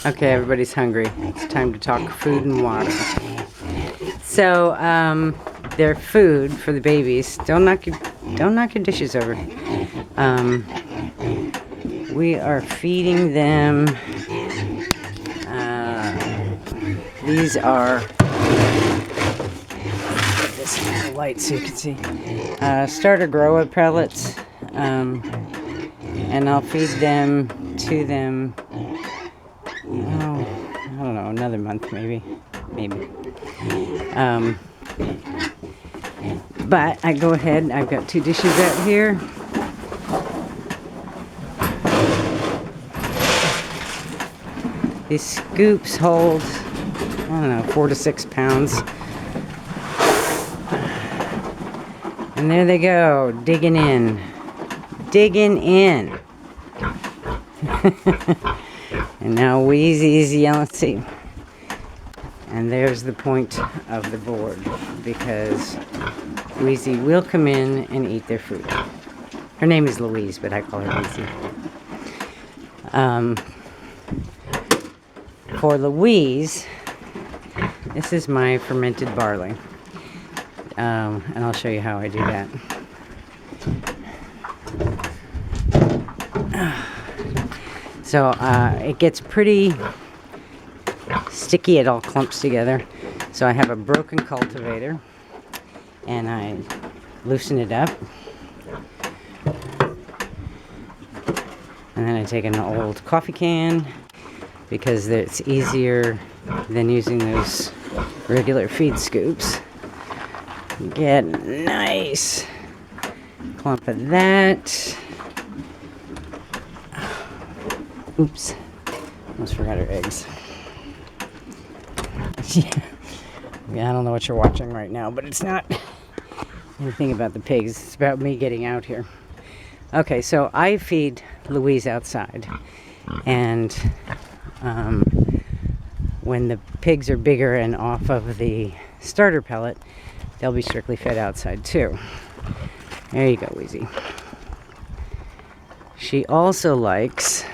Okay, everybody's hungry. It's time to talk food and water. So, their food for the babies. Don't knock your dishes over. We are feeding them. These are. Put this in the light so you can see. Starter grower pellets, and I'll feed them to them. I don't know, another month maybe. But I go ahead, I've got 2 dishes out here. These scoops hold, I don't know, 4 to 6 pounds. And there they go, digging in. And now Wheezy's yelling, see. And there's the point of the board, because Wheezy will come in and eat their food. Her name is Louise, but I call her Wheezy. For Louise, this is my fermented barley. And I'll show you how I do that. So it gets pretty sticky, it all clumps together. So I have a broken cultivator and I loosen it up. And then I take an old coffee can because it's easier than using those regular feed scoops. Get a nice clump of that. Oops, almost forgot her eggs. Yeah, I don't know what you're watching right now, but it's not anything about the pigs. It's about me getting out here. Okay, so I feed Louise outside, and when the pigs are bigger and off of the starter pellet, they'll be strictly fed outside too. There you go, Wheezy. She also likes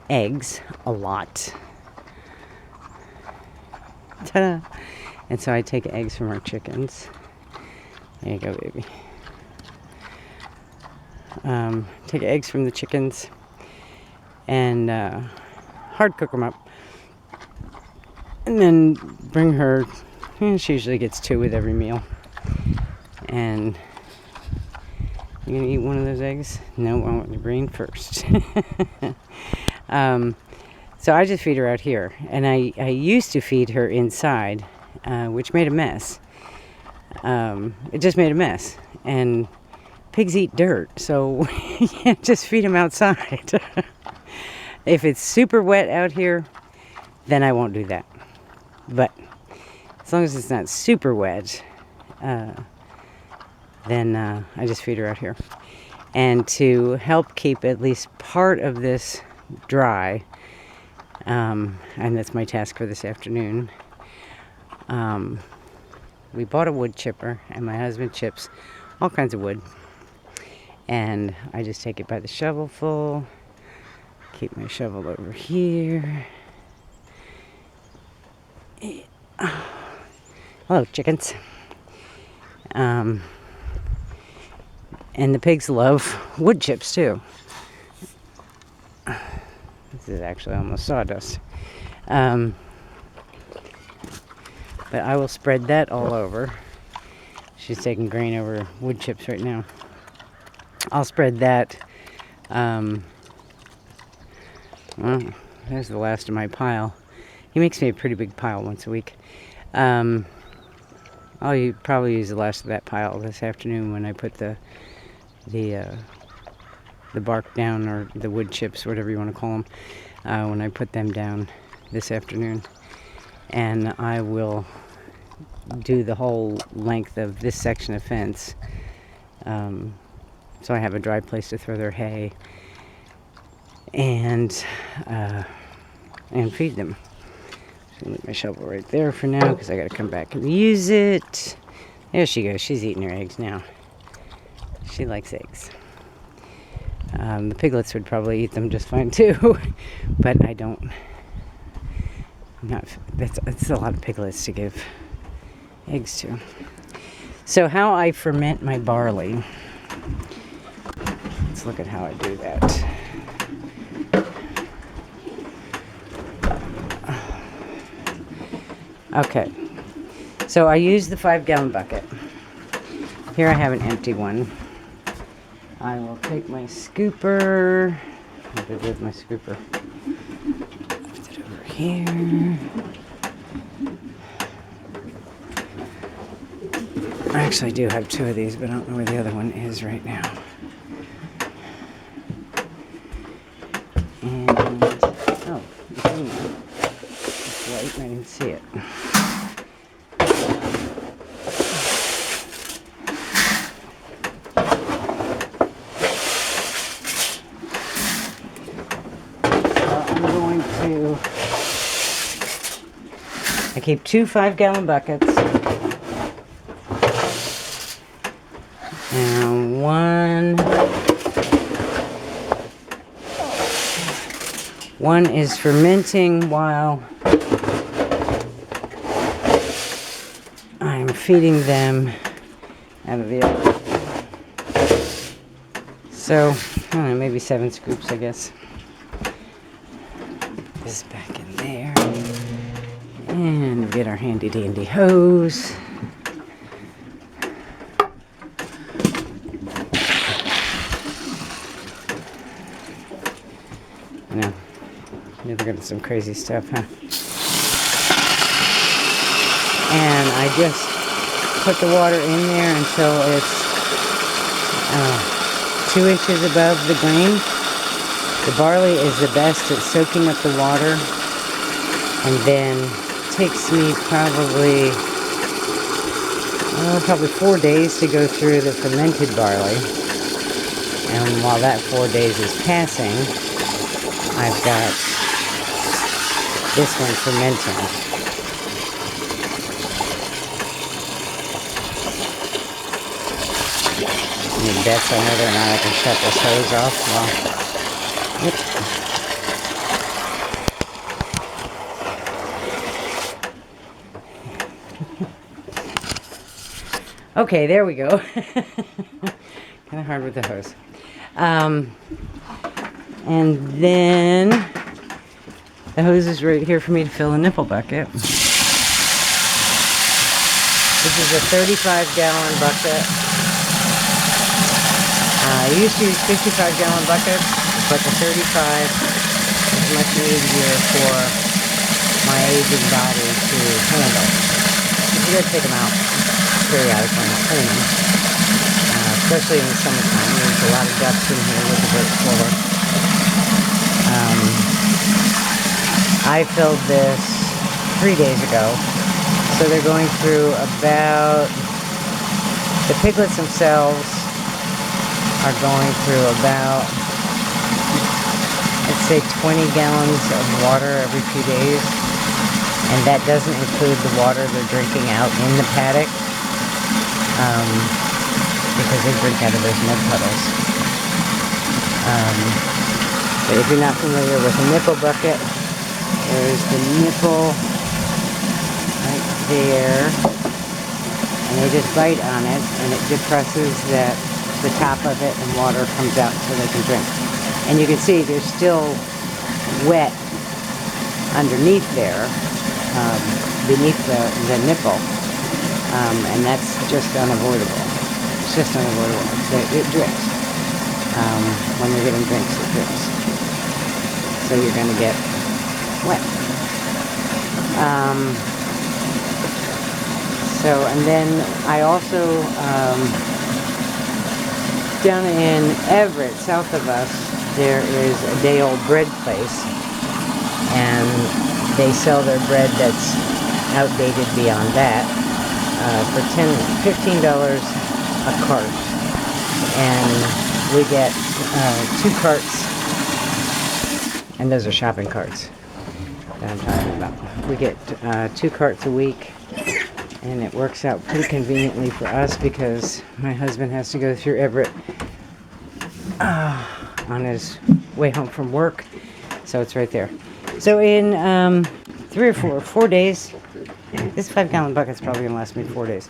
eggs a lot. Ta-da! And so I take eggs from our chickens. There you go, baby. Take eggs from the chickens and hard cook them up. And then bring her, she usually gets 2 with every meal. And you gonna eat one of those eggs? No, I want the green first. So I just feed her out here, and I used to feed her inside, which made a mess. It just made a mess, and pigs eat dirt, so you can't just feed them outside. If it's super wet out here, then I won't do that. But as long as it's not super wet, then I just feed her out here. And to help keep at least part of this dry, and that's my task for this afternoon, we bought a wood chipper, and my husband chips all kinds of wood, and I just take it by the shovelful, keep my shovel over here. Hello, chickens. And the pigs love wood chips too. This is actually almost sawdust. But I will spread that all over. She's taking grain over wood chips right now. I'll spread that. Well, there's the last of my pile. He makes me a pretty big pile once a week. I'll probably use the last of that pile this afternoon when I put the bark down, or the wood chips, whatever you want to call them, when I put them down this afternoon. And I will do the whole length of this section of fence, so I have a dry place to throw their hay and feed them. So I'll leave my shovel right there for now because I got to come back and use it. There she goes. She's eating her eggs now. She likes eggs. The piglets would probably eat them just fine too, but I don't. That's a lot of piglets to give eggs to. So how I ferment my barley. Let's look at how I do that. Okay, so I use the 5-gallon bucket. Here I have an empty one. I will take my scooper. What did I do with my scooper? Put it over here. I actually do have 2 of these, but I don't know where the other one is right now. And, oh, it's in there. It's light and I didn't see it. I keep 2 5-gallon buckets and one is fermenting while I'm feeding them out of the other. So, I don't know, maybe 7 scoops, I guess. This is back in there. And we get our handy dandy hose. I know. You're looking at some crazy stuff, huh? And I just put the water in there until it's 2 inches above the grain. The barley is the best at soaking up the water, and then takes me probably 4 days to go through the fermented barley. And while that 4 days is passing, I've got this one fermenting. Any bets on whether or not I can shut this hose off? Well, yep. Okay, there we go. Kind of hard with the hose. And then the hose is right here for me to fill a nipple bucket. This is a 35-gallon bucket. I used to use 55-gallon buckets, but the 35 is much easier for my aging body to handle. You gotta take them out periodically and clean them, especially in the summertime. There's a lot of ducks in here with the dirt floor. I filled this 3 days ago, so they're going through about, the piglets themselves are going through about, let's say 20 gallons of water every few days, and that doesn't include the water they're drinking out in the paddock, because they drink out of those mud puddles. But if you're not familiar with a nipple bucket, there's the nipple right there, and they just bite on it, and it depresses the top of it, and water comes out so they can drink. And you can see there's still wet underneath there, beneath the nipple, and that's just unavoidable. It's just unavoidable. It drips. When you're getting drinks, it drips. So you're going to get wet. And then I also, down in Everett, south of us, there is a day-old bread place, and they sell their bread that's outdated beyond that for $15 a cart, and we get 2 carts, and those are shopping carts that I'm talking about. We get 2 carts a week, and it works out pretty conveniently for us because my husband has to go through Everett on his way home from work. So it's right there. So in 4 days, this 5-gallon bucket's probably going to last me 4 days.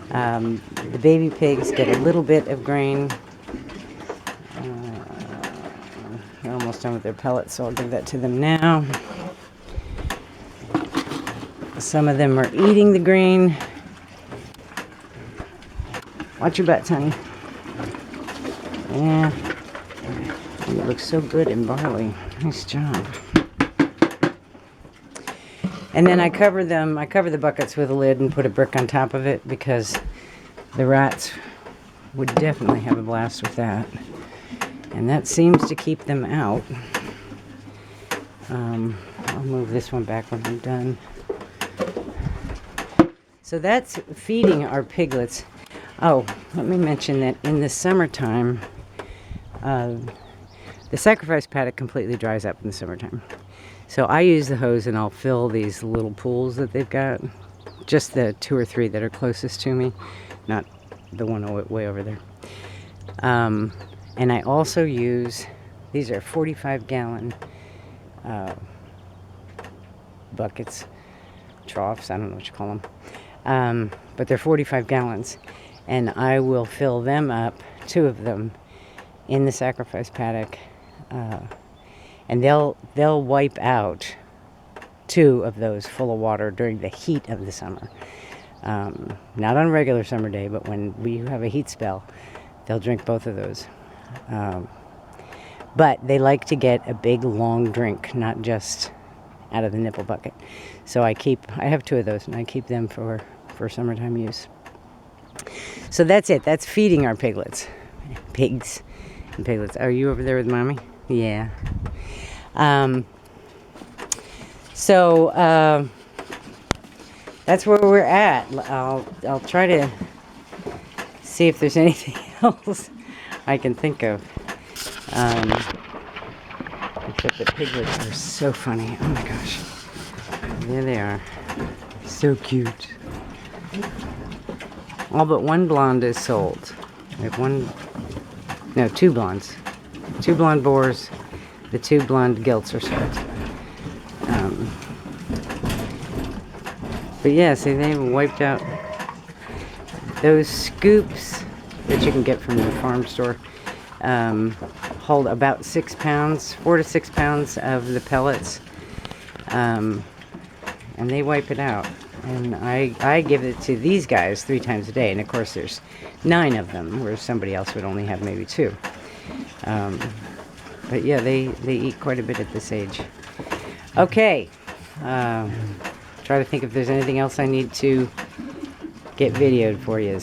The baby pigs get a little bit of grain. They're almost done with their pellets, so I'll give that to them now. Some of them are eating the grain. Watch your butts, honey. Yeah. It looks so good in barley. Nice job. And then I cover the buckets with a lid and put a brick on top of it because the rats would definitely have a blast with that. And that seems to keep them out. I'll move this one back when I'm done. So that's feeding our piglets. Oh, let me mention that in the summertime, the sacrifice paddock completely dries up in the summertime. So I use the hose and I'll fill these little pools that they've got. Just the 2 or 3 that are closest to me, not the one way over there. And I also use, these are 45-gallon buckets, troughs, I don't know what you call them. But they're 45 gallons. And I will fill them up, 2 of them, in the sacrifice paddock. And they'll wipe out 2 of those full of water during the heat of the summer. Not on a regular summer day, but when we have a heat spell, they'll drink both of those. But they like to get a big long drink, not just out of the nipple bucket. So I have 2 of those, and I keep them for summertime use. So that's it. That's feeding our piglets. Pigs and piglets. Are you over there with mommy? Yeah. So that's where we're at. I'll try to see if there's anything else I can think of. Except the piglets are so funny. Oh my gosh. There they are. So cute. All but one blonde is sold. We have 2 blondes. 2 blonde boars. The 2 blonde gilts are sold. But yeah, see, they've wiped out those scoops that you can get from the farm store. Hold about 6 pounds, 4 to 6 pounds of the pellets. And they wipe it out. And I give it to these guys 3 times a day. And of course there's 9 of them, whereas somebody else would only have maybe 2. But yeah, they eat quite a bit at this age. Okay. Try to think if there's anything else I need to get videoed for you.